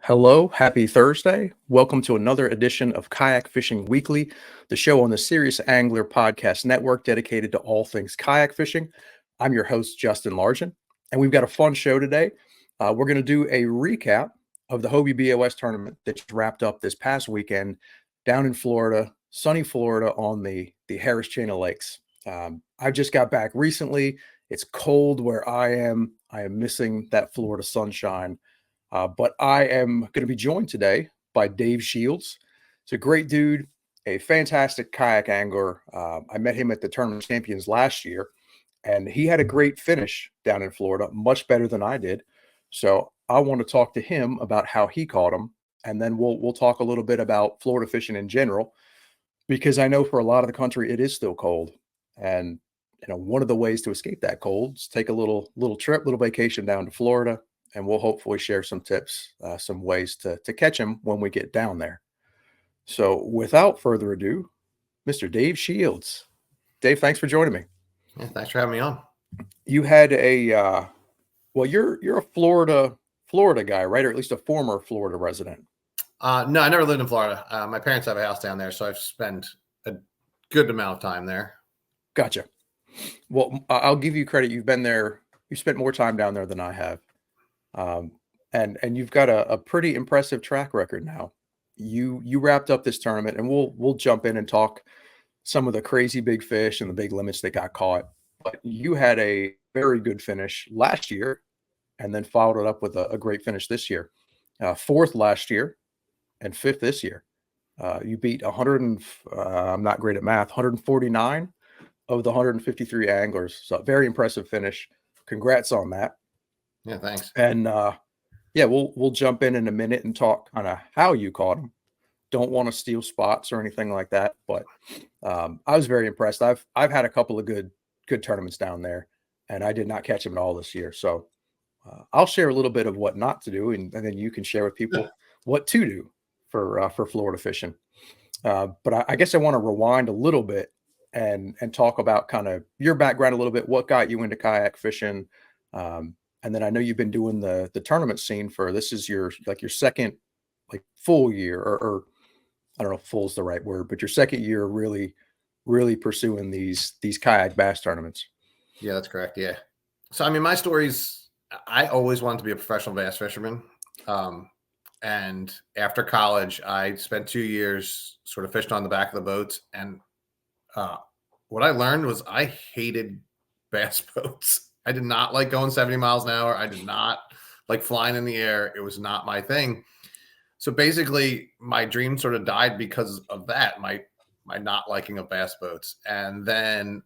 Hello, happy Thursday. Welcome to another edition of Kayak Fishing Weekly, the show on the Serious Angler Podcast Network dedicated to all things kayak fishing. I'm your host, Justin Largent, and we've got a fun show today. We're going to do a recap of the Hobie BOS tournament that just wrapped up this past weekend down in Florida, sunny Florida on the Harris Chain of Lakes. I just got back recently. It's cold where I am. I am missing that Florida sunshine. But I am going to be joined today by Dave Shields. He's a great dude, a fantastic kayak angler. I met him at the Tournament of Champions last year, and he had a great finish down in Florida, much better than I did. So I want to talk to him about how he caught them, and then we'll talk a little bit about Florida fishing in general, because I know for a lot of the country it is still cold, and one of the ways to escape that cold is take a little trip, little vacation down to Florida, and we'll hopefully share some tips, some ways to catch them when we get down there. So without further ado, Mr. Dave Shields. Dave, thanks for joining me. Yeah, thanks for having me on. You had well, you're a Florida guy, right? Or at least a former Florida resident. No, I never lived in Florida. My parents have a house down there, so I've spent a good amount of time there. Gotcha. Well, I'll give you credit. You've been there. You spent more time down there than I have. And you've got a pretty impressive track record now. You wrapped up this tournament, and we'll jump in and talk some of the crazy big fish and the big limits that got caught. But you had a very good finish last year, and then followed it up with a great finish this year. Fourth last year, and fifth this year. You beat 100 and I'm not great at math. 149 of the 153 anglers. So very impressive finish. Congrats on that. Yeah, thanks. And yeah, we'll jump in a minute and talk kind of how you caught them. Don't want to steal spots or anything like that, but I was very impressed. I've had a couple of good tournaments down there, and I did not catch them at all this year. So I'll share a little bit of what not to do, and then you can share with people what to do for Florida fishing. But I guess I want to rewind a little bit and talk about kind of your background a little bit. What got you into kayak fishing? And then I know you've been doing the tournament scene this is your second full year, or I don't know if full is the right word, but your second year really pursuing these kayak bass tournaments. Yeah, that's correct. Yeah. So, I mean, my story's, I always wanted to be a professional bass fisherman. And after college, I spent 2 years sort of fishing on the back of the boats. And what I learned was I hated bass boats. I did not like going 70 miles an hour. I did not like flying in the air. It was not my thing. So basically, my dream sort of died because of that, my not liking of bass boats. And then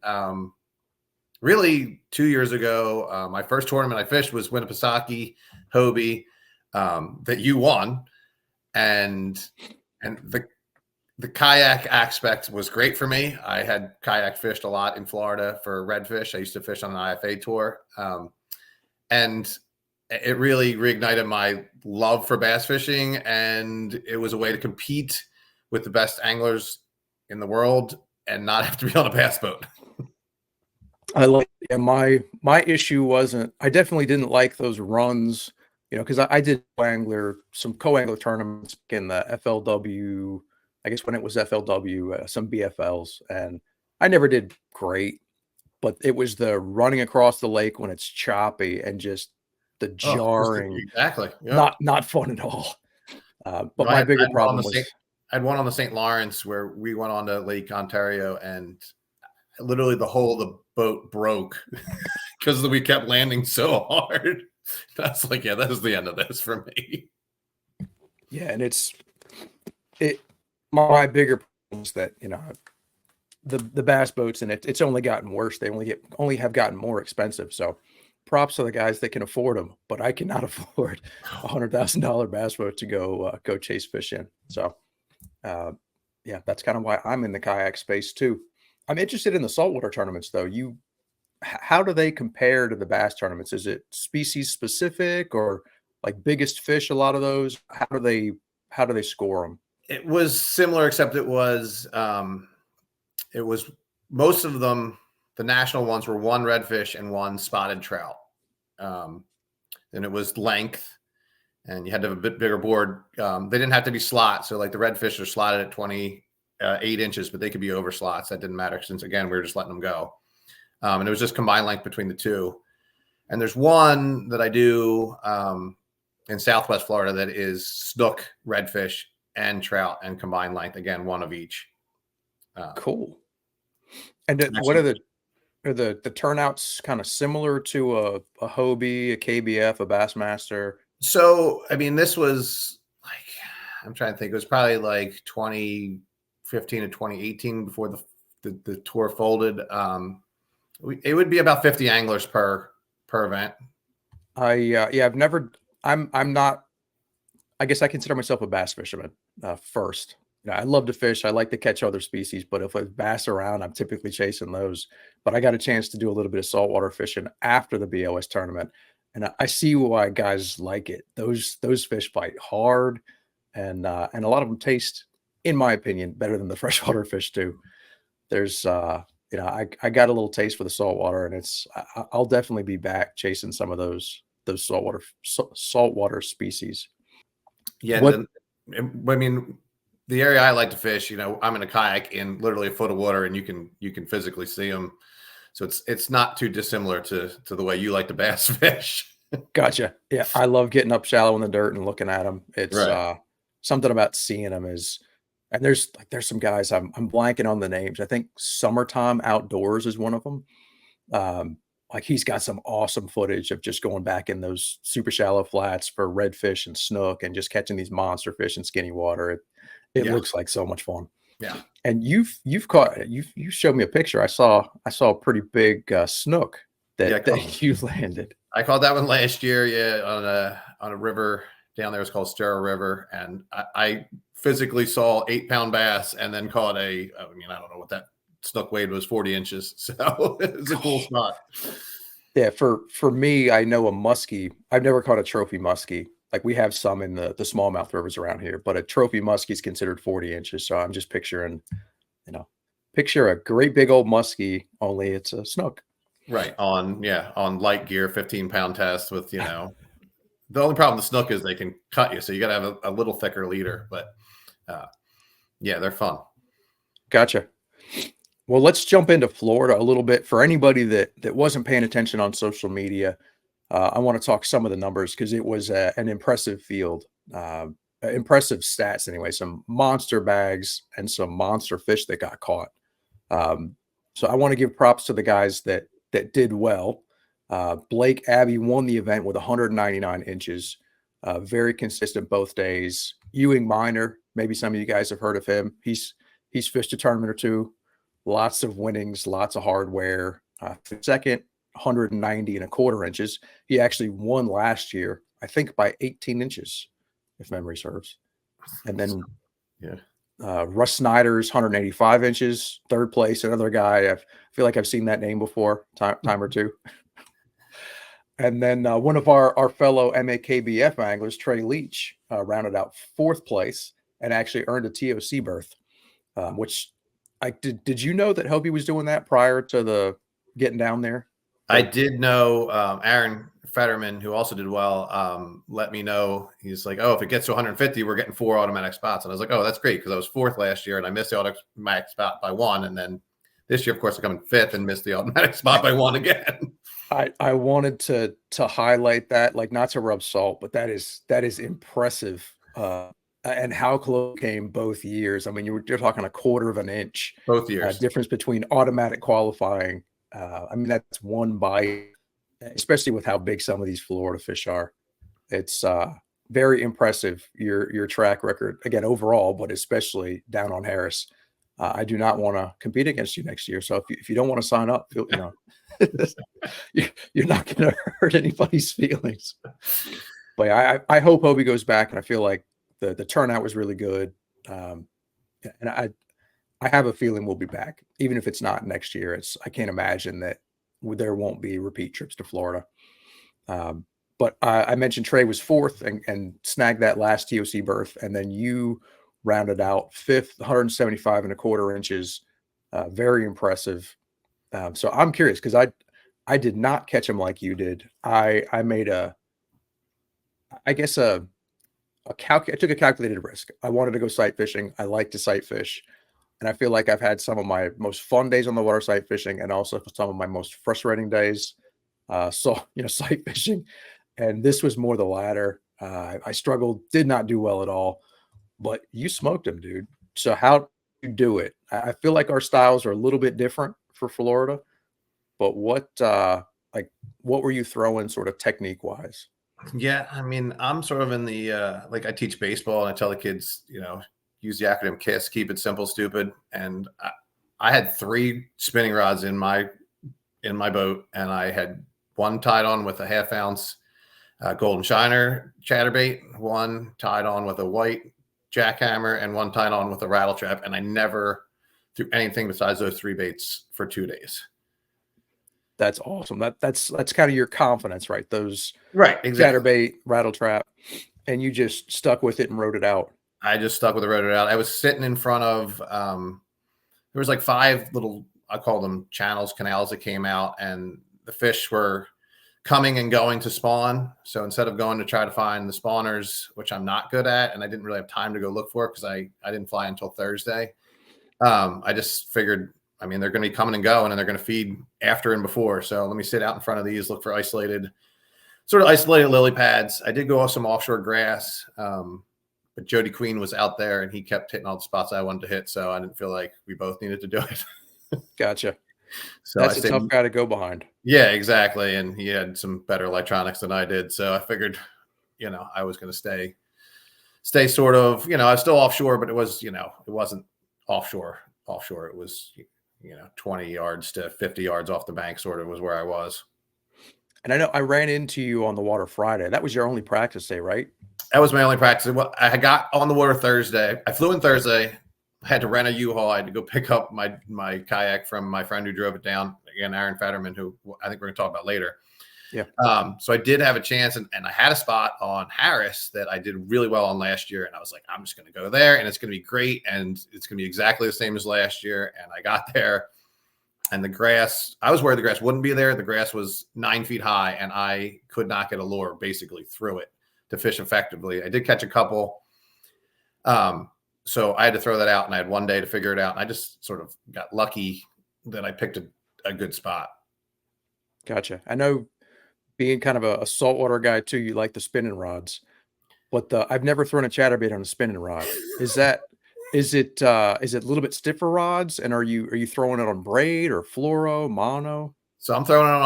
really 2 years ago, my first tournament I fished was Winnipesaukee Hobie that you won. And the kayak aspect was great for me. I had kayak fished a lot in Florida for redfish. I used to fish on an IFA tour. And it really reignited my love for bass fishing. And it was a way to compete with the best anglers in the world and not have to be on a bass boat. My issue wasn't, I definitely didn't like those runs, because I did some co-angler tournaments in the FLW, I guess when it was FLW, some BFLs, and I never did great, but it was the running across the lake when it's choppy and just the jarring, exactly, yeah. not fun at all. But my bigger problem was, I had one on the St. Lawrence where we went on to Lake Ontario, and literally the whole of the boat broke because we kept landing so hard. That's like, yeah, that is the end of this for me. Yeah, and my bigger problem is that the bass boats, and it's only gotten worse. They only have gotten more expensive. So props to the guys that can afford them, but I cannot afford $100,000 bass boat to go chase fish in. So yeah, that's kind of why I'm in the kayak space too. I'm interested in the saltwater tournaments though. How do they compare to the bass tournaments? Is it species specific or like biggest fish? A lot of those, how do they score them? It was similar, except it was most of them. The national ones were one redfish and one spotted trout. And it was length. and you had to have a bit bigger board. They didn't have to be slot. So like the redfish are slotted at 28 inches, but they could be over slots. That didn't matter since, again, we were just letting them go. And it was just combined length between the two. And there's one that I do in Southwest Florida that is snook, redfish, and trout, and combined length. Again, one of each. Cool. And what are the turnouts kind of similar to a Hobie, a KBF, a Bassmaster? So, I mean, this was like, I'm trying to think, it was probably like 2015 to 2018 before the tour folded. It would be about 50 anglers per event. I'm not, I guess I consider myself a bass fisherman first. I love to fish. I like to catch other species, but if there's bass around, I'm typically chasing those. But I got a chance to do a little bit of saltwater fishing after the BOS tournament, and I see why guys like it. Those fish bite hard, and a lot of them taste, in my opinion, better than the freshwater fish do. There's I got a little taste for the saltwater, and I'll definitely be back chasing some of those saltwater species. Yeah, I mean, the area I like to fish, I'm in a kayak in literally a foot of water, and you can physically see them. So it's not too dissimilar to the way you like to bass fish. Gotcha. Yeah, I love getting up shallow in the dirt and looking at them. It's right. Something about seeing them is, and there's some guys I'm blanking on the names. I think Summertime Outdoors is one of them. Like he's got some awesome footage of just going back in those super shallow flats for redfish and snook and just catching these monster fish in skinny water. It looks like so much fun. Yeah. And you showed me a picture. I saw a pretty big snook that you landed. I caught that one last year. Yeah, on a river down there. It's called Stera River, and I physically saw 8-pound bass, and then caught I don't know what that snook weighed, was 40 inches. So it was a cool spot. Yeah, for me, I know a muskie. I've never caught a trophy muskie. Like we have some in the smallmouth rivers around here, but a trophy muskie is considered 40 inches. So I'm just picturing, picture a great big old muskie, only it's a snook. Right. On light gear, 15-pound test with, the only problem with snook is they can cut you. So you got to have a little thicker leader, but they're fun. Gotcha. Well, let's jump into Florida a little bit. For anybody that wasn't paying attention on social media, I want to talk some of the numbers because it was an impressive field, impressive stats anyway, some monster bags and some monster fish that got caught. So I want to give props to the guys that did well. Blake Abbey won the event with 199 inches, very consistent both days. Ewing Minor, maybe some of you guys have heard of him. He's fished a tournament or two, lots of winnings, lots of hardware. Second, 190.25 inches. He actually won last year, I think by 18 inches, if memory serves. And then Russ Snyder's 185 inches, third place. Another guy, I feel like I've seen that name before, time or two. And then one of our fellow MAKBF anglers, Trey Leach, rounded out fourth place and actually earned a TOC berth, which did you know that Hobie was doing that prior to the getting down there? I did know. Aaron Fetterman, who also did well, let me know. He's like, "Oh, if it gets to 150, we're getting 4 automatic spots." And I was like, "Oh, that's great," because I was 4th last year and I missed the automatic spot by 1. And then this year, of course, I come in 5th and missed the automatic spot by 1 again. I wanted to highlight that, like, not to rub salt, but that is impressive. And how close came both years. I mean, you're talking a quarter of an inch both years difference between automatic qualifying. I mean, that's one bite, especially with how big some of these Florida fish are. It's very impressive, your track record, again, overall, but especially down on Harris. I do not want to compete against you next year. So if you don't want to sign up, you're not going to hurt anybody's feelings. But I hope Hobie goes back, and I feel like the turnout was really good. And I have a feeling we'll be back, even if it's not next year. I can't imagine that there won't be repeat trips to Florida. But I mentioned Trey was 4th and snagged that last TOC berth, and then you rounded out 5th, 175.25 inches. Very impressive. So I'm curious because I did not catch him like you did. I made a I took a calculated risk. I wanted to go sight fishing. I like to sight fish. And I feel like I've had some of my most fun days on the water sight fishing and also some of my most frustrating days. So, sight fishing. And this was more the latter. I struggled, did not do well at all, but you smoked him, dude. So how do you do it? I feel like our styles are a little bit different for Florida, but like, what were you throwing sort of technique wise? Yeah, I mean, I'm sort of in the like I teach baseball and I tell the kids, use the acronym KISS, keep it simple, stupid. And I had 3 spinning rods in my boat, and I had one tied on with a 1/2 ounce golden shiner chatterbait, one tied on with a white jackhammer, and one tied on with a rattle trap. And I never threw anything besides those 3 baits for 2 days. That's awesome. That's kind of your confidence, right? Those Right, exactly. chatterbait, rattle trap, and you just stuck with it and wrote it out. I just stuck with the rotor out. I was sitting in front of there was like 5 little, I call them channels, canals that came out, and the fish were coming and going to spawn. So instead of going to try to find the spawners, which I'm not good at, and I didn't really have time to go look for it because I didn't fly until Thursday. I just figured, I mean, they're going to be coming and going, and they're going to feed after and before. So let me sit out in front of these, look for isolated lily pads. I did go off some offshore grass. But Jody Queen was out there and he kept hitting all the spots I wanted to hit. So I didn't feel like we both needed to do it. Gotcha. So That's a tough guy to go behind. Yeah, exactly. And he had some better electronics than I did. So I figured, I was going to stay sort of, I was still offshore, but it was, it wasn't offshore. It was, 20 yards to 50 yards off the bank sort of was where I was. And I know I ran into you on the water Friday. That was your only practice day, right? That was my only practice. I got on the water Thursday. I flew in Thursday. I had to rent a U-Haul. I had to go pick up my kayak from my friend who drove it down. Again, Aaron Fetterman, who I think we're going to talk about later. Yeah. So I did have a chance, and I had a spot on Harris that I did really well on last year. And I was like, I'm just going to go there, and it's going to be great. And it's going to be exactly the same as last year. And I got there, and the grass, I was worried the grass wouldn't be there. The grass was 9 feet high, and I could not get a lure basically through it to fish effectively. I did catch a couple. So I had to throw that out, and I had one day to figure it out. And I just sort of got lucky that I picked a good spot. Gotcha. I know being kind of a saltwater guy too, you like the spinning rods, but I've never thrown a chatterbait on a spinning rod. Is it a little bit stiffer rods? And are you throwing it on braid or fluoro, mono? So I'm throwing it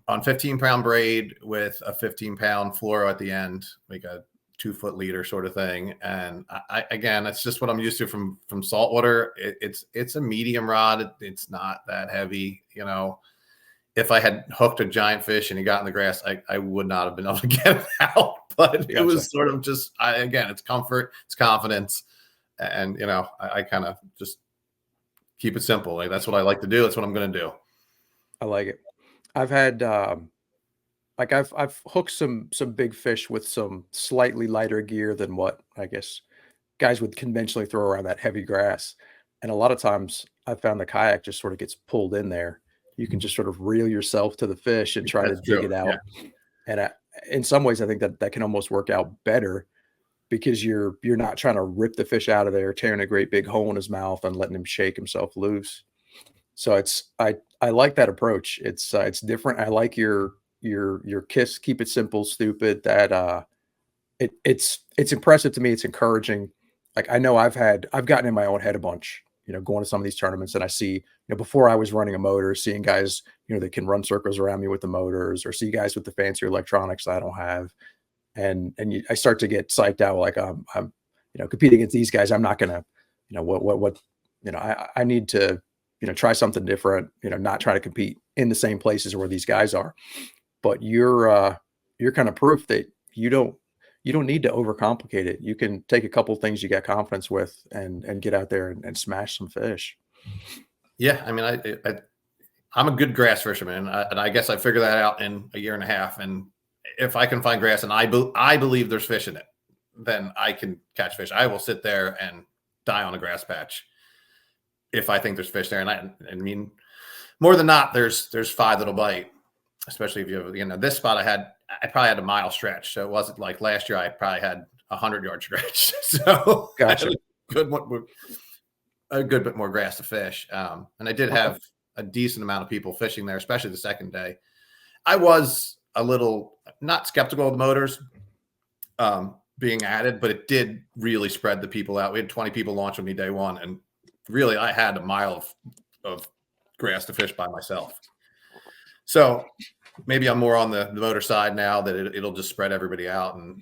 on 15-pound braid with a 15-pound fluoro at the end, like a 2-foot leader sort of thing. And again, it's just what I'm used to from saltwater. It's a medium rod. It's not that heavy. If I had hooked a giant fish and he got in the grass, I would not have been able to get it out. But it was sort of just, again, it's comfort, it's confidence. And, I kind of just keep it simple. Like, that's what I like to do. That's what I'm going to do. I like it. I've had I've hooked some big fish with some slightly lighter gear than what I guess guys would conventionally throw around that heavy grass. And a lot of times I found the kayak just sort of gets pulled in there. You can just sort of reel yourself to the fish and try to dig it out. Yeah. And in some ways, I think that can almost work out better because you're not trying to rip the fish out of there, tearing a great big hole in his mouth and letting him shake himself loose. So I like that approach. It's different. I like your KISS, keep it simple, stupid. That it's impressive to me. It's encouraging. Like I know I've gotten in my own head a bunch, going to some of these tournaments, and I see, before I was running a motor, seeing guys, that can run circles around me with the motors, or see guys with the fancier electronics that I don't have. And I start to get psyched out. Like I'm competing against these guys. I'm not gonna, I need to, try something different, not try to compete in the same places where these guys are. But you're kind of proof that you don't need to overcomplicate it. You can take a couple things you got confidence with and get out there and smash some fish. Yeah. I mean, I'm a good grass fisherman, and I guess I figured that out in a year and a half. And if I can find grass and I believe there's fish in it, then I can catch fish. I will sit there and die on a grass patch if I think there's fish there. And I mean, more than not, there's 5 that'll bite, especially if you have, this spot I probably had a mile stretch. So it wasn't like last year. I probably had 100-yard stretch. So Gotcha. a good bit more grass to fish. And I did Okay. have a decent amount of people fishing there, especially the second day. I was a little not skeptical of the motors being added, but it did really spread the people out. We had 20 people launch with me day one, and really I had a mile of grass to fish by myself. So maybe I'm more on the motor side now, that it'll just spread everybody out, and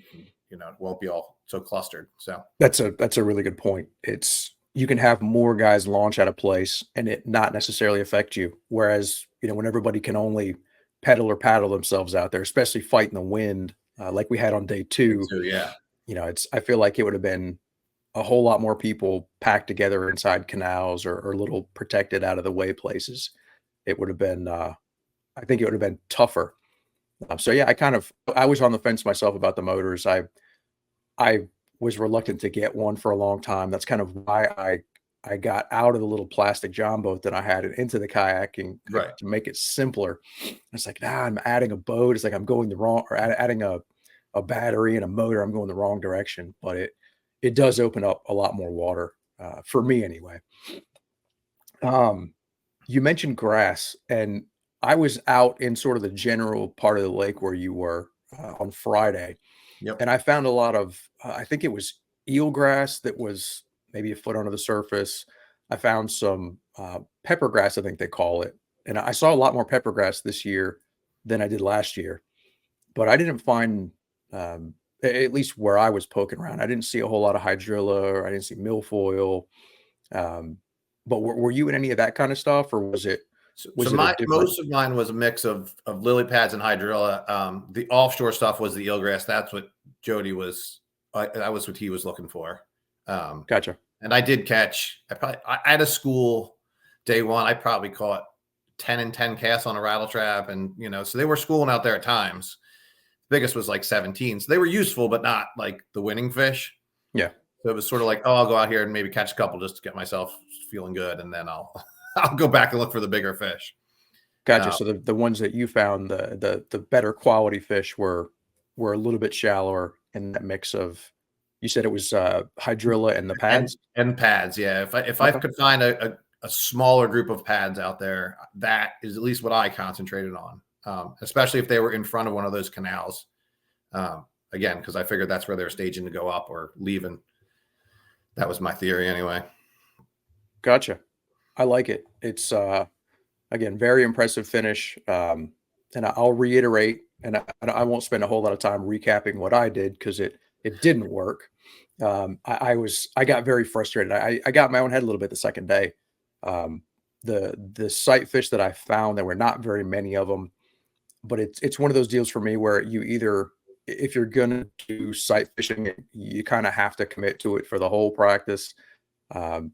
it won't be all so clustered. So That's a really good point. You can have more guys launch at a place and it not necessarily affect you. Whereas, when everybody can only pedal or paddle themselves out there, especially fighting the wind, like we had on day two, yeah, I feel like it would have been a whole lot more people packed together inside canals or little protected out of the way places. It would have been, I think it would have been tougher. So yeah, I was on the fence myself about the motors. I was reluctant to get one for a long time. That's kind of why I got out of the little plastic John boat that I had and into the kayaking, right. to make it simpler. It's like, I'm adding a boat. It's like I'm going the wrong, or adding a battery and a motor. I'm going the wrong direction, but it does open up a lot more water, for me anyway. You mentioned grass, and I was out in sort of the general part of the lake where you were, on Friday, Yep. and I found a lot of, I think it was eelgrass that was maybe a foot under the surface. I found some, pepper grass, I think they call it, and I saw a lot more pepper grass this year than I did last year, but I didn't find, at least where I was poking around, I didn't see a whole lot of hydrilla, or I didn't see milfoil. Um, but were you in any of that kind of stuff, or So was it a different? most of mine was a mix of lily pads and hydrilla. The offshore stuff was the eelgrass. That's what Jody was. That was what he was looking for. Gotcha. And I did catch. I at a school day one. I probably caught 10 and 10 casts on a rattle trap, and so they were schooling out there at times. Biggest was like 17. So they were useful, but not like the winning fish. Yeah. So it was sort of like, oh, I'll go out here and maybe catch a couple just to get myself feeling good, and then I'll I'll go back and look for the bigger fish. Gotcha. So the ones that you found, the better quality fish were a little bit shallower in that mix of, you said it was, hydrilla and the pads? And pads, yeah. If I Okay. could find a smaller group of pads out there, that is at least what I concentrated on. Especially if they were in front of one of those canals. Again, because I figured that's where they're staging to go up or leaving. That was my theory anyway. Gotcha. I like it. It's, again, very impressive finish, and I'll reiterate, and I won't spend a whole lot of time recapping what I did, because it didn't work. I got very frustrated. I got my own head a little bit the second day. The sight fish that I found, there were not very many of them, but it's one of those deals for me where you either, if you're gonna do sight fishing, you kind of have to commit to it for the whole practice. Um,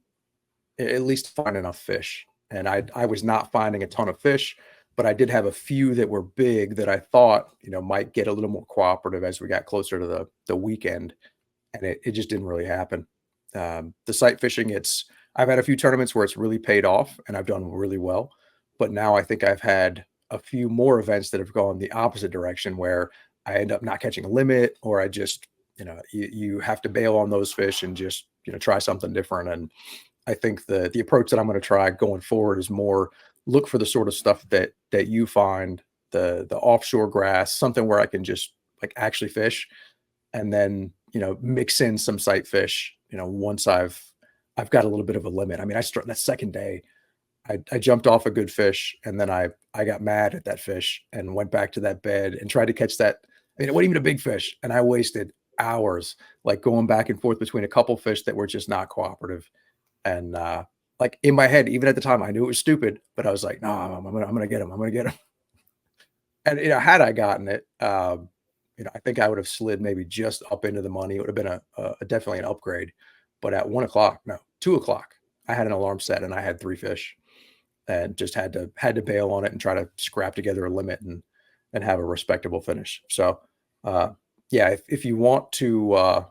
at least find enough fish. And I was not finding a ton of fish, but I did have a few that were big that I thought, might get a little more cooperative as we got closer to the weekend. And it just didn't really happen. The sight fishing, I've had a few tournaments where it's really paid off and I've done really well. But now I think I've had a few more events that have gone the opposite direction, where I end up not catching a limit, or I just, you have to bail on those fish and just, try something different. And I think the approach that I'm going to try going forward is more look for the sort of stuff that you find, the offshore grass, something where I can just like actually fish, and then mix in some sight fish. Once I've got a little bit of a limit. I mean, I start that second day, I jumped off a good fish, and then I got mad at that fish and went back to that bed and tried to catch that. I mean, it wasn't even a big fish, and I wasted hours like going back and forth between a couple fish that were just not cooperative. And, like, in my head, even at the time, I knew it was stupid, but I was like, "No, I'm gonna get him. I'm gonna get him." And, had I gotten it, I think I would have slid maybe just up into the money. It would have been definitely an upgrade. But at 1 o'clock, no, 2 o'clock, I had an alarm set and I had 3 fish, and just had to bail on it and try to scrap together a limit and have a respectable finish. So, uh, yeah, if you want to,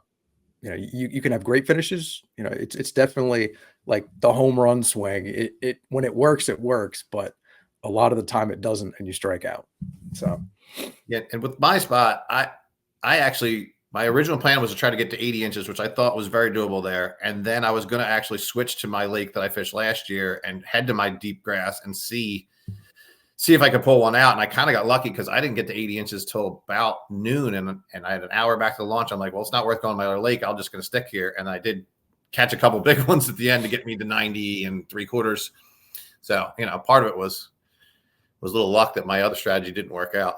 you can have great finishes. It's definitely like the home run swing. It when it works, but a lot of the time it doesn't, and you strike out. So Yeah, and with my spot, I actually my original plan was to try to get to 80 inches, which I thought was very doable there. And then I was going to actually switch to my lake that I fished last year and head to my deep grass and see if I could pull one out. And I kind of got lucky because I didn't get to 80 inches till about noon. And I had an hour back to the launch. I'm like, well, it's not worth going to my other lake. I'm just going to stick here. And I did catch a couple big ones at the end to get me to 90 3/4. So, part of it was a little luck that my other strategy didn't work out,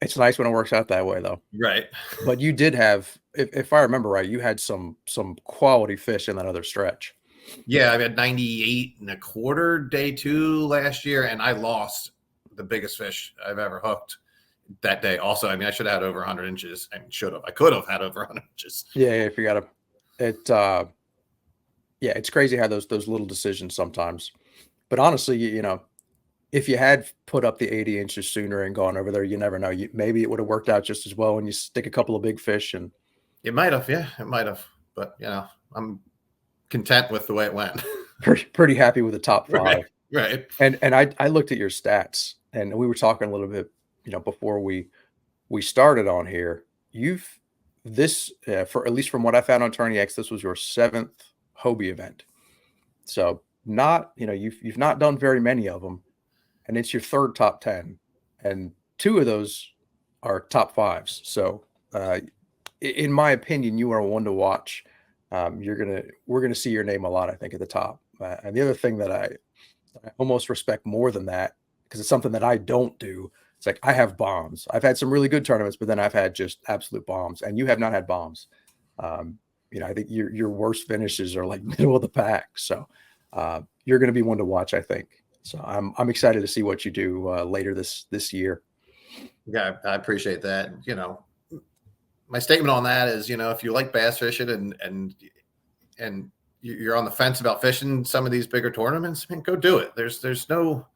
It's nice when it works out that way, though. Right. But you did have, if I remember right, you had some quality fish in that other stretch. Yeah, I had 98 1/4 day 2 last year, and I lost the biggest fish I've ever hooked that day. Also, I mean, I should have had over 100 inches and I could have had over 100 inches. Yeah, if you got yeah, it's crazy how those little decisions sometimes. But honestly, if you had put up the 80 inches sooner and gone over there, you never know. Maybe it would have worked out just as well when you stick a couple of big fish. And it might have, yeah, it might have. But I'm content with the way it went. pretty happy with the top 5. Right. And I looked at your stats, and we were talking a little bit, before we started on here. For at least from what I found on Tourney X, this was your 7th Hobie event. So not, you've not done very many of them. And it's your 3rd top 10, and 2 of those are top 5s. So, in my opinion, you are one to watch. We're gonna see your name a lot, I think, at the top. And the other thing that I almost respect more than that, because it's something that I don't do. It's like I have bombs. I've had some really good tournaments, but then I've had just absolute bombs, and you have not had bombs. I think your worst finishes are like middle of the pack. So, you're going to be one to watch, I think. So I'm excited to see what you do later this year. Yeah, I appreciate that. My statement on that is, if you like bass fishing and you're on the fence about fishing some of these bigger tournaments, I mean, go do it. There's no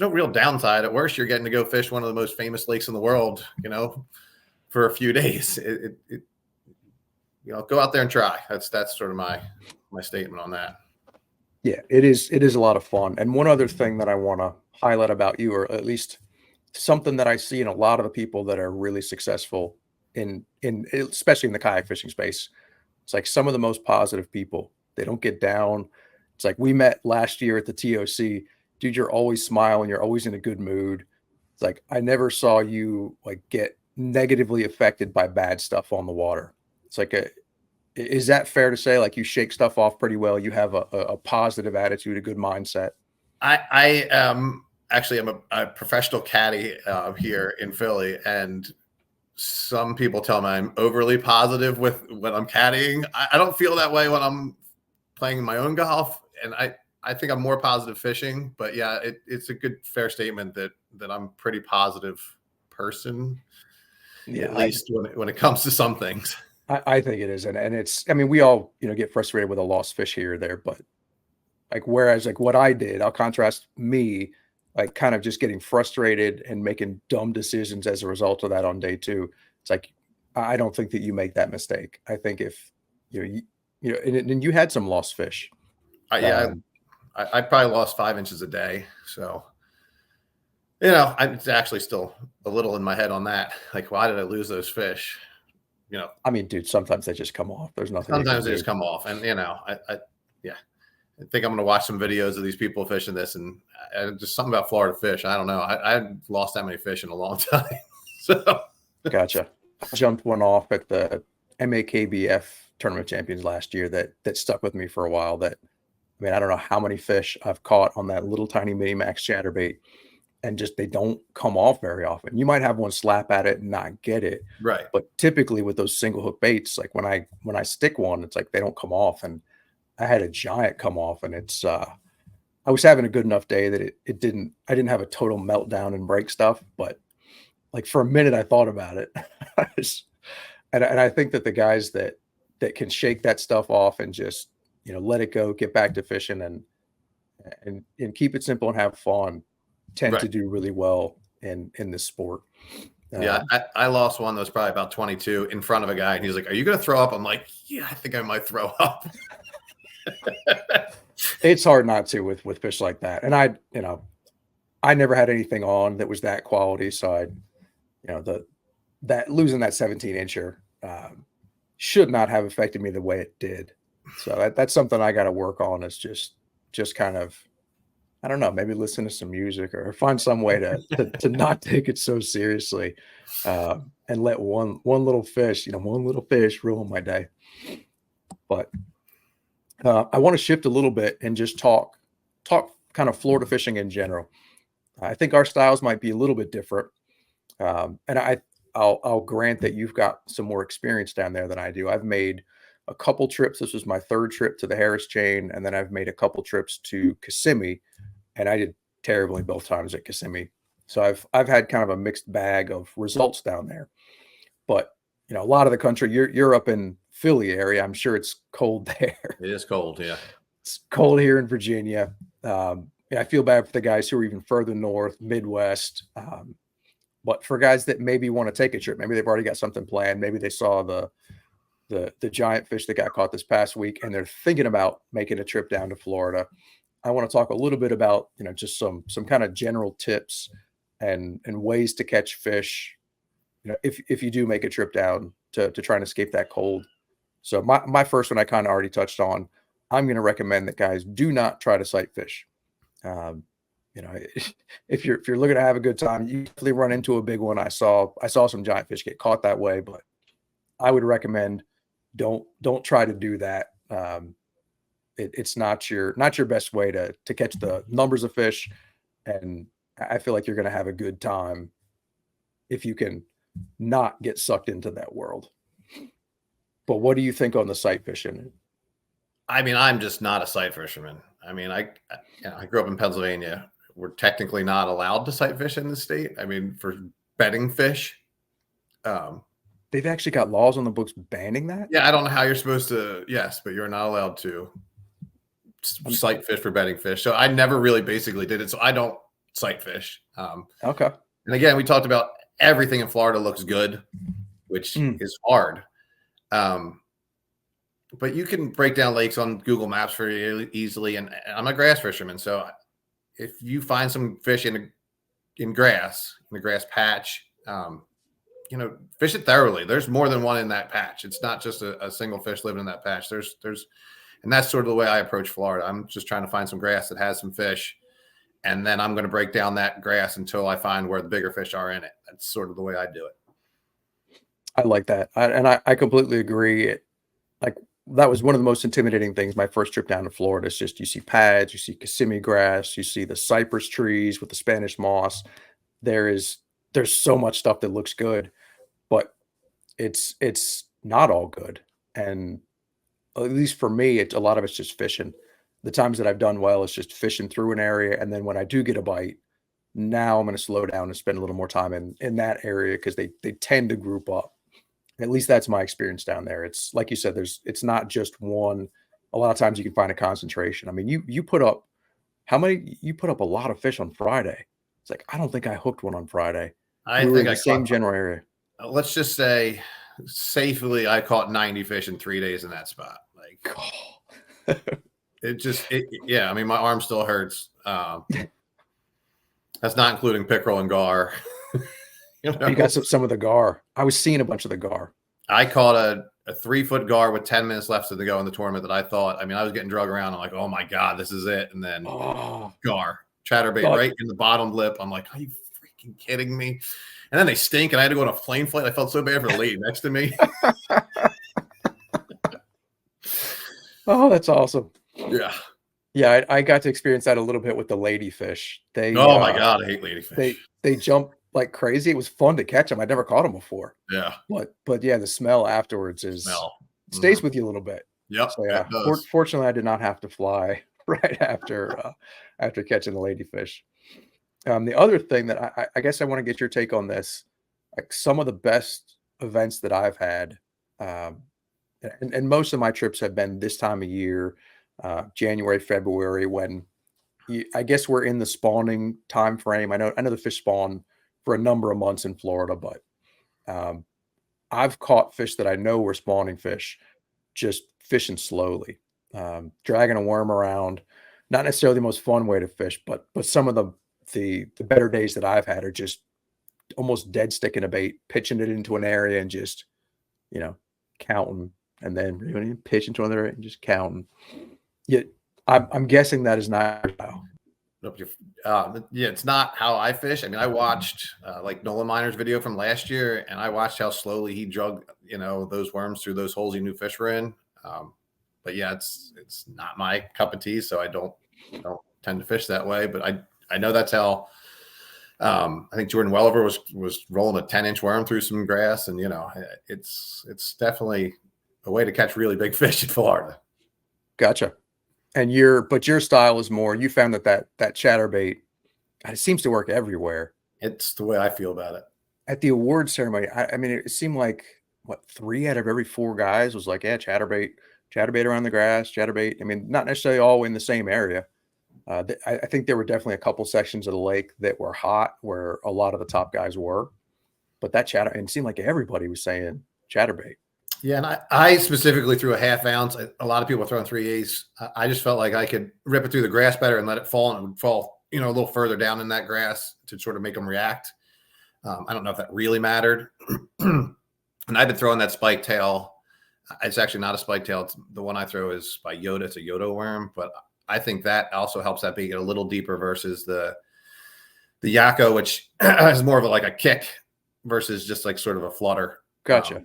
real downside. At worst, you're getting to go fish one of the most famous lakes in the world, for a few days. Go out there and try. That's sort of my statement on that. Yeah, it is a lot of fun. And one other thing that I want to highlight about you, or at least something that I see in a lot of the people that are really successful in especially in the kayak fishing space, it's like some of the most positive people. They don't get down. It's like we met last year at the TOC. Dude, you're always smiling. You're always in a good mood. It's like I never saw you like get negatively affected by bad stuff on the water. It's like is that fair to say? Like you shake stuff off pretty well. You have a positive attitude, a good mindset. I actually am a professional caddy here in Philly, and some people tell me I'm overly positive with when I'm caddying. I don't feel that way when I'm playing my own golf, and I think I'm more positive fishing. But yeah, it's a good fair statement that I'm a pretty positive person, at least when it comes to some things. I think it is. And it's, I mean, we all, get frustrated with a lost fish here or there, but like, whereas like what I did, I'll contrast me, like kind of just getting frustrated and making dumb decisions as a result of that on day 2. It's like, I don't think that you make that mistake. I think if, and you had some lost fish. Yeah. I probably lost 5 inches a day. So, it's actually still a little in my head on that. Like, why did I lose those fish? I mean, dude, sometimes they just come off. There's nothing. Sometimes they just come off, and I think I'm going to watch some videos of these people fishing this, and just something about Florida fish. I don't know. I haven't lost that many fish in a long time. So, gotcha. I jumped one off at the MAKBF Tournament Champions last year that stuck with me for a while. I don't know how many fish I've caught on that little tiny mini max chatterbait, and just they don't come off very often. You might have one slap at it and not get it, right? But typically with those single hook baits, like when I stick one, it's like they don't come off. And I had a giant come off, and it's I was having a good enough day that I didn't have a total meltdown and break stuff, but like for a minute I thought about it. And I think that the guys that can shake that stuff off and just let it go, get back to fishing and keep it simple and have fun tend to do really well in this sport. Yeah, I lost one that was probably about 22 in front of a guy, and he's like, "Are you going to throw up?" I'm like, "Yeah, I think I might throw up." It's hard not to with fish like that. And I never had anything on that was that quality. So that losing that 17 incher um, should not have affected me the way it did. So that's something I got to work on, is just kind of, I don't know, maybe listen to some music or find some way to not take it so seriously, and let one little fish, one little fish ruin my day. But I want to shift a little bit and just talk kind of Florida fishing in general. I think our styles might be a little bit different, and I'll grant that you've got some more experience down there than I do. I've made a couple trips. This was my third trip to the Harris chain, and then I've made a couple trips to Kissimmee, and I did terribly both times at Kissimmee. So I've had kind of a mixed bag of results down there. But a lot of the country, you're up in Philly area. I'm sure it's cold there. It is cold. Yeah. It's cold here in Virginia. I feel bad for the guys who are even further north, Midwest. But for guys that maybe want to take a trip, maybe they've already got something planned. Maybe they saw the giant fish that got caught this past week, and they're thinking about making a trip down to Florida. I want to talk a little bit about, just some kind of general tips and ways to catch fish, if you do make a trip down to try and escape that cold. So my first one I kind of already touched on. I'm going to recommend that guys do not try to sight fish. Um, if you're looking to have a good time, you definitely run into a big one. I saw some giant fish get caught that way, but I would recommend don't try to do that. It's not your best way to catch the numbers of fish, and I feel like you're going to have a good time if you can not get sucked into that world. But what do you think on the sight fishing? I mean, I'm just not a sight fisherman. I mean, I grew up in Pennsylvania. We're technically not allowed to sight fish in the state. I mean, for bedding fish. They've actually got laws on the books banning that? Yeah, I don't know how you're supposed to. Yes, but you're not allowed to sight fish for bedding fish. So I never really basically did it. So I don't sight fish. Okay. And again, we talked about everything in Florida looks good, which is hard. But you can break down lakes on Google Maps very easily. And I'm a grass fisherman. So if you find some fish in a grass patch, fish it thoroughly. There's more than one in that patch. It's not just a single fish living in that patch. And that's sort of the way I approach Florida. I'm just trying to find some grass that has some fish, and then I'm going to break down that grass until I find where the bigger fish are in it. That's sort of the way I do it. I like that. I completely agree. That was one of the most intimidating things my first trip down to Florida. It's just, you see pads, you see Kissimmee grass, you see the cypress trees with the Spanish moss. There's so much stuff that looks good, but it's not all good. And at least for me, a lot of it's just fishing. The times that I've done well, it's just fishing through an area. And then when I do get a bite, now I'm going to slow down and spend a little more time in that area, because they tend to group up. At least that's my experience down there. It's like you said, it's not just one. A lot of times you can find a concentration. I mean, you put up a lot of fish on Friday. It's like, I don't think I hooked one on Friday. I We were in think the same general area. Let's just say safely, I caught 90 fish in 3 days in that spot. Like, yeah. I mean, my arm still hurts. That's not including pickerel and gar. You got some of the gar. I was seeing a bunch of the gar. I caught a 3-foot gar with 10 minutes left to go in the tournament that I thought, I was getting drug around. I'm like, oh my God, this is it. And then gar, chatterbait right in the bottom lip. I'm like, are you freaking kidding me? And then they stink, and I had to go on a plane flight. I felt so bad for the lady next to me. Oh, that's awesome. Yeah. Yeah, I got to experience that a little bit with the ladyfish. Oh my God, I hate ladyfish. They jump like crazy. It was fun to catch them. I'd never caught them before. Yeah. But yeah, the smell afterwards stays with you a little bit. Yep. So yeah, fortunately I did not have to fly right after catching the ladyfish. The other thing that I guess I want to get your take on this, like some of the best events that I've had, and most of my trips have been this time of year, January, February, when I guess we're in the spawning time frame. I know the fish spawn for a number of months in Florida, but I've caught fish that I know were spawning fish, just fishing slowly, dragging a worm around. Not necessarily the most fun way to fish, but some of the better days that I've had are just almost dead sticking a bait, pitching it into an area and just you know, counting and then reeling, pitching to another and just counting. Yet I'm guessing that is not your style. Nope, yeah, it's not how I fish. I mean, I watched like Nolan Miner's video from last year, and I watched how slowly he drug, those worms through those holes he knew fish were in. But yeah, it's not my cup of tea, so I don't tend to fish that way. But I know that's how. I think Jordan Welliver was rolling a 10-inch worm through some grass, and it's definitely a way to catch really big fish in Florida. Gotcha. And your style is more, you found that chatterbait, it seems to work everywhere. It's the way I feel about it. At the award ceremony, I mean, it seemed like 3 out of every 4 guys was like, yeah, chatterbait around the grass, chatterbait. I mean, not necessarily all in the same area. I think there were definitely a couple sections of the lake that were hot where a lot of the top guys were, but and it seemed like everybody was saying chatterbait. Yeah, and I specifically threw a half ounce. A lot of people are throwing 3/8. I just felt like I could rip it through the grass better and let it fall, and it would fall, a little further down in that grass to sort of make them react. I don't know if that really mattered. And I've been throwing that spike tail. It's actually not a spike tail. It's the one I throw is by Yoda. It's a Yoda worm, but I think that also helps that bait get a little deeper versus the Yakko, which is more of a kick versus just like sort of a flutter. Gotcha.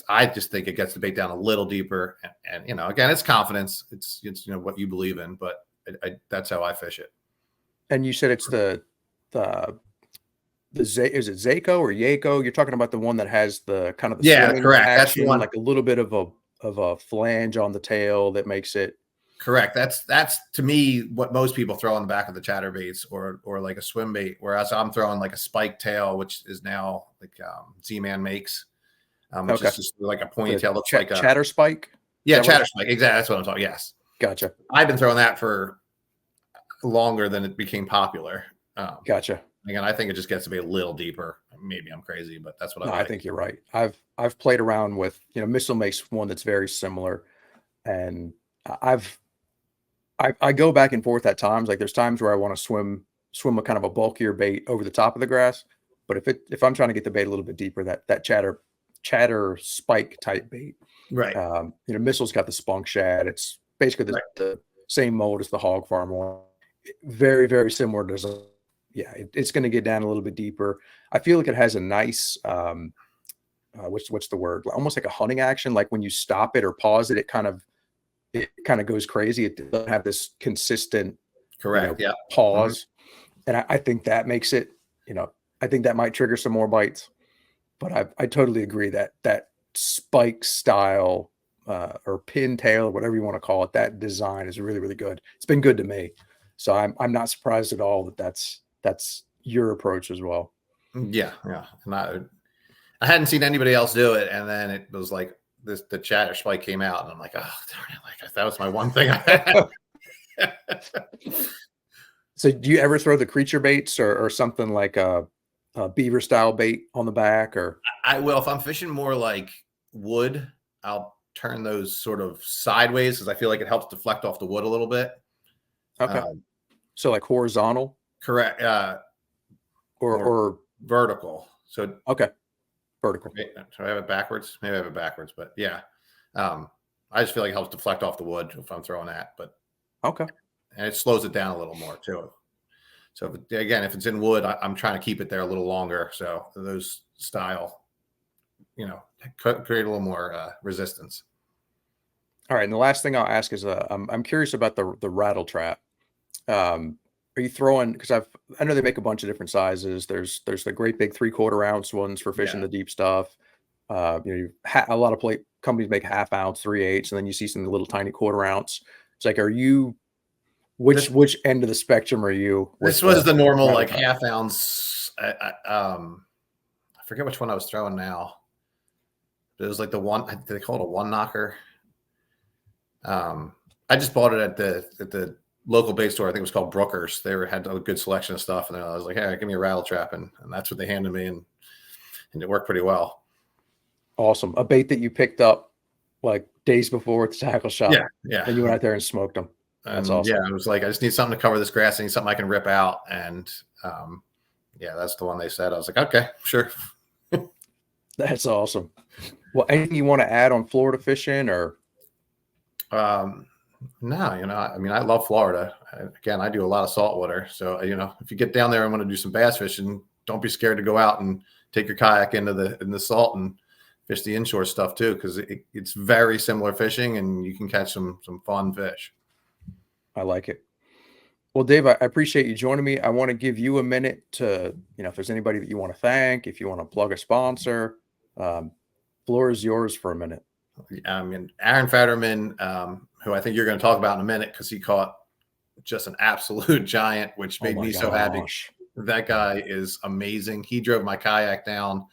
I just think it gets the bait down a little deeper, and again, it's confidence. It's what you believe in, but that's how I fish it. And you said it's is it Zako or Yako? You're talking about the one that has the kind of the correct. Action, that's the one, like a little bit of a flange on the tail that makes it correct. That's to me what most people throw on the back of the chatterbaits or like a swim bait, whereas I'm throwing like a spike tail, which is now like Z-Man makes. Which is just like a pointy tail. Looks like a chatter spike. Yeah, chatter spike. Exactly. That's what I'm talking. Yes. Gotcha. I've been throwing that for longer than it became popular. Gotcha. Again, I think it just gets to be a little deeper. Maybe I'm crazy, but that's what I think you're right. I've played around with, Missile makes one that's very similar, and I go back and forth at times. Like there's times where I want to swim a kind of a bulkier bait over the top of the grass, but if I'm trying to get the bait a little bit deeper, that chatter spike type bait, right? Missile's got the spunk shad. It's basically the same mold as the Hog Farm one. Very, very similar design. Yeah, it's going to get down a little bit deeper. I feel like it has a nice, what's the word? Almost like a hunting action. Like when you stop it or pause it, it kind of goes crazy. It doesn't have this consistent, correct, pause. Mm-hmm. And I think that makes it, I think that might trigger some more bites. But I totally agree that spike style or pin tail or whatever you want to call it, that design is really, really good. It's been good to me. So I'm not surprised at all that's your approach as well. Yeah. And I hadn't seen anybody else do it, and then it was like the chatter spike came out, and I'm like, oh, darn it! Like that was my one thing I had. So do you ever throw the creature baits or something like a beaver style bait on the back? Or I will, if I'm fishing more like wood, I'll turn those sort of sideways because I feel like it helps deflect off the wood a little bit. Okay. So like horizontal? Correct. Or vertical. So okay. Vertical. Should I have it backwards? Maybe I have it backwards, but yeah. I just feel like it helps deflect off the wood if I'm throwing that. But okay. And it slows it down a little more too. So if it's in wood, I'm trying to keep it there a little longer. So those style, create a little more resistance. All right. And the last thing I'll ask is, I'm curious about the rattle trap. Are you throwing, because I know they make a bunch of different sizes. There's the great big 3/4 ounce ones for fishing the deep stuff. A lot of companies make half ounce, 3/8, and then you see some little tiny 1/4 ounce. It's like, are you, which end of the spectrum are you? This was the normal like half ounce. I forget which one I was throwing now. It was like the one, they call it a one knocker. I just bought it at the local bait store. I think it was called Brooker's. They had a good selection of stuff, and I was like, "Hey, give me a rattle trap," and that's what they handed me, and it worked pretty well. Awesome. A bait that you picked up like days before at the tackle shop. Yeah. And you went out there and smoked them. That's awesome. Yeah, I was like, I just need something to cover this grass. I need something I can rip out, and that's the one they said. I was like, okay, sure. That's awesome. Well, anything you want to add on Florida fishing or? No, I mean, I love Florida. Again, I do a lot of saltwater. So, if you get down there and want to do some bass fishing, don't be scared to go out and take your kayak into the salt and fish the inshore stuff too, because it's very similar fishing and you can catch some fun fish. I like it. Well, Dave, I appreciate you joining me. I want to give you a minute to, if there's anybody that you want to thank, if you want to plug a sponsor, floor is yours for a minute. I mean, Aaron Fetterman, who I think you're going to talk about in a minute, because he caught just an absolute giant, which made me so happy. That guy is amazing. He drove my kayak down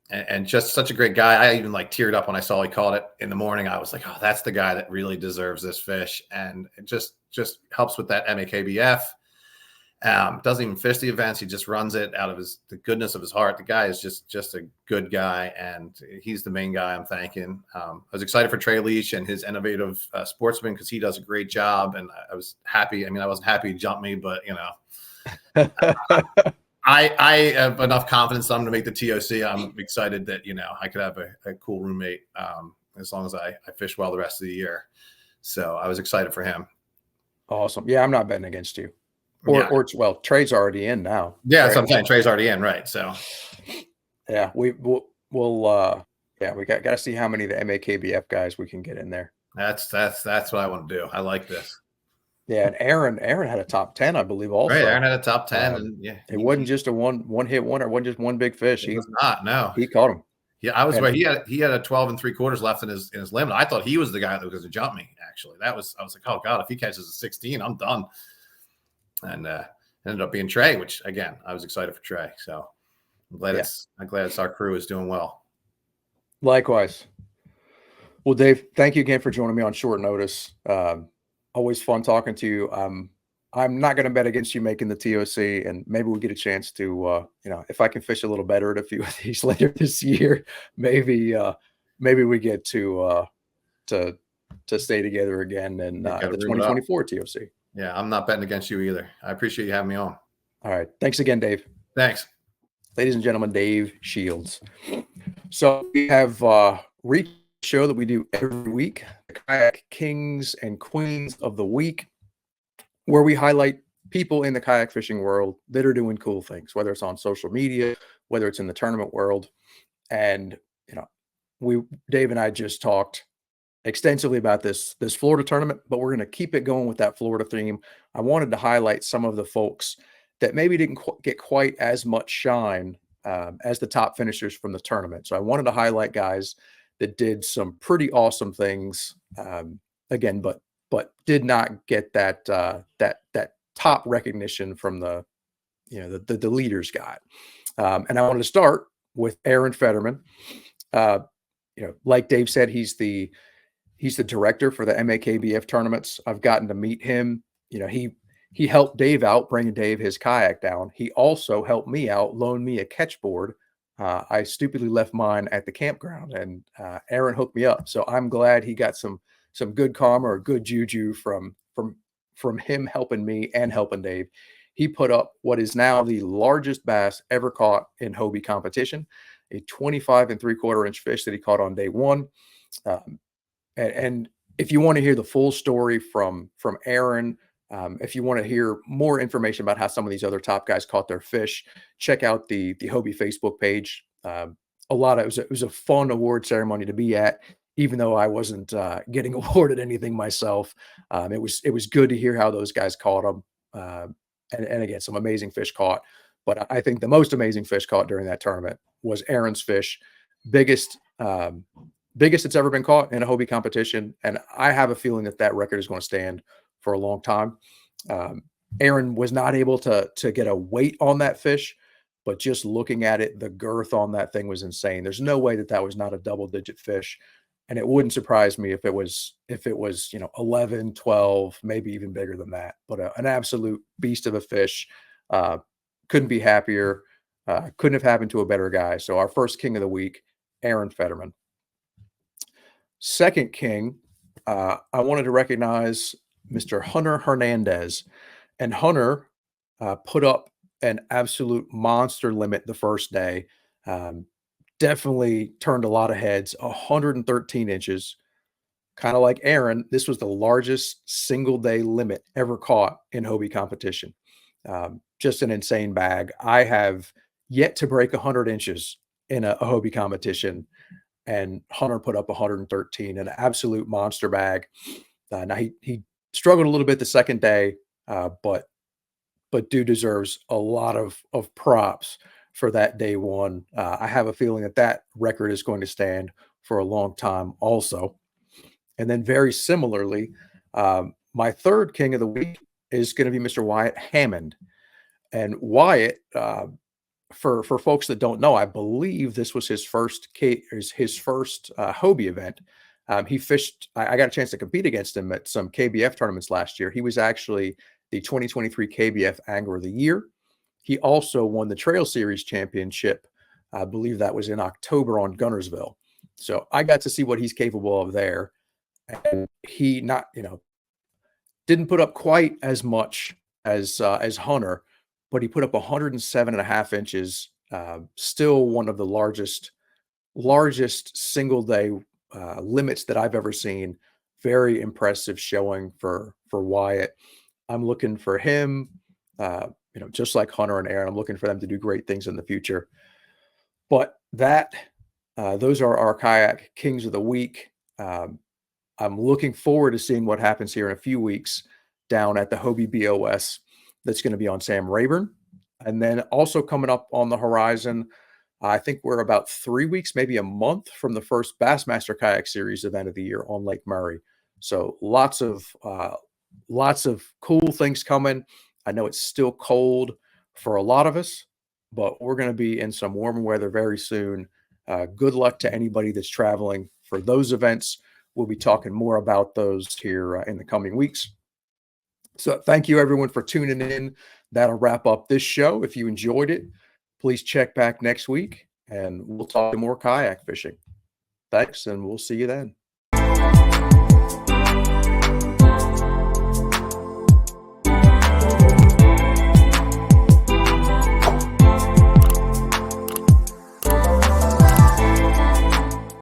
and just such a great guy. I even teared up when I saw he caught it in the morning. I was like, oh, that's the guy that really deserves this fish. And it just helps with that MAKBF. Doesn't even fish the events. He just runs it out of the goodness of his heart. The guy is just a good guy, and he's the main guy I'm thanking. I was excited for Trey Leach and his innovative sportsman, because he does a great job, and I was happy. I mean, I wasn't happy he jumped me, but I have enough confidence that I'm going to make the TOC. I'm excited that I could have a cool roommate as long as I fish well the rest of the year. So I was excited for him. Awesome. Yeah, I'm not betting against you. Or Trey's already in now. Yeah, that's what I'm saying. Trey's already in, right? So, yeah, we'll we got to see how many of the MAKBF guys we can get in there. That's what I want to do. I like this. Yeah, and Aaron had a top 10, I believe. Also, right, Aaron had a top 10, and yeah, it wasn't just a one hit wonder. It wasn't just one big fish. He was not. No, he caught him. Yeah, I was where he had a 12 3/4 left in his limit. I thought he was the guy that was going to jump me. Actually, I was like, oh god, if he catches a 16, I'm done. And ended up being Trey, which again, I was excited for Trey. So I'm glad it's our crew is doing well. Likewise. Well, Dave, thank you again for joining me on short notice. Always fun talking to you. I'm not going to bet against you making the TOC, and maybe we get a chance to, if I can fish a little better at a few of these later this year, maybe we get to stay together again in the 2024 TOC. Yeah, I'm not betting against you either. I appreciate you having me on. All right. Thanks again, Dave. Thanks. Ladies and gentlemen, Dave Shields. So we have reached a show that we do every week, the Kayak Kings and Queens of the Week, where we highlight people in the kayak fishing world that are doing cool things, whether it's on social media, whether it's in the tournament world. And, Dave and I just talked extensively about this Florida tournament, but we're going to keep it going with that Florida theme. I wanted to highlight some of the folks that maybe didn't get quite as much shine as the top finishers from the tournament. So I wanted to highlight guys that did some pretty awesome things again, but did not get that top recognition from the leaders got. And I wanted to start with Aaron Fetterman. Like Dave said, he's the director for the MAKBF tournaments. I've gotten to meet him. He helped Dave out, bringing Dave his kayak down. He also helped me out, loaned me a catch board. I stupidly left mine at the campground, and Aaron hooked me up. So I'm glad he got some good karma or good juju from him helping me and helping Dave. He put up what is now the largest bass ever caught in Hobie competition, a 25 3/4 fish that he caught on day one. And if you want to hear the full story from Aaron, if you want to hear more information about how some of these other top guys caught their fish, check out the Hobie Facebook page. It was a fun award ceremony to be at, even though I wasn't getting awarded anything myself. It was good to hear how those guys caught them. And again, some amazing fish caught. But I think the most amazing fish caught during that tournament was Aaron's fish, biggest it's ever been caught in a Hobie competition. And I have a feeling that record is going to stand for a long time. Aaron was not able to get a weight on that fish, but just looking at it, the girth on that thing was insane. There's no way that was not a double-digit fish. And it wouldn't surprise me if it was 11, 12, maybe even bigger than that. But an absolute beast of a fish. Couldn't be happier. Couldn't have happened to a better guy. So our first king of the week, Aaron Fetterman. Second king, I wanted to recognize Mr. Hunter Hernandez. And Hunter put up an absolute monster limit the first day. definitely turned a lot of heads. 113 inches, kind of like Aaron. This was the largest single day limit ever caught in Hobie competition. Just an insane bag. I have yet to break 100 inches in a Hobie competition, and Hunter put up 113, an absolute monster bag. Now he struggled a little bit the second day, but dude deserves a lot of props for that day one. I have a feeling that that record is going to stand for a long time also. And then very similarly, my third king of the week is going to be Mr. Wyatt Hammond. And Wyatt, for folks that don't know, I believe this was his first Hobie event. He fished. I got a chance to compete against him at some KBF tournaments last year. He was actually the 2023 KBF Angler of the Year. He also won the Trail Series Championship. I believe that was in October on Gunnersville. So I got to see what he's capable of there. And he didn't put up quite as much as Hunter, but he put up 107.5 inches. Still one of the largest single day limits that I've ever seen. Very impressive showing for Wyatt. I'm looking for him, just like Hunter and Aaron. I'm looking for them to do great things in the future. But those are our kayak kings of the week. I'm looking forward to seeing what happens here in a few weeks down at the Hobie BOS. That's going to be on Sam Rayburn. And then also coming up on the horizon, I think we're about 3 weeks, maybe a month from the first Bassmaster Kayak Series event of the year on Lake Murray. So lots of cool things coming. I know it's still cold for a lot of us, but we're going to be in some warmer weather very soon. Good luck to anybody that's traveling for those events. We'll be talking more about those here in the coming weeks. So thank you, everyone, for tuning in. That'll wrap up this show. If you enjoyed it, please check back next week, and we'll talk more kayak fishing. Thanks, and we'll see you then.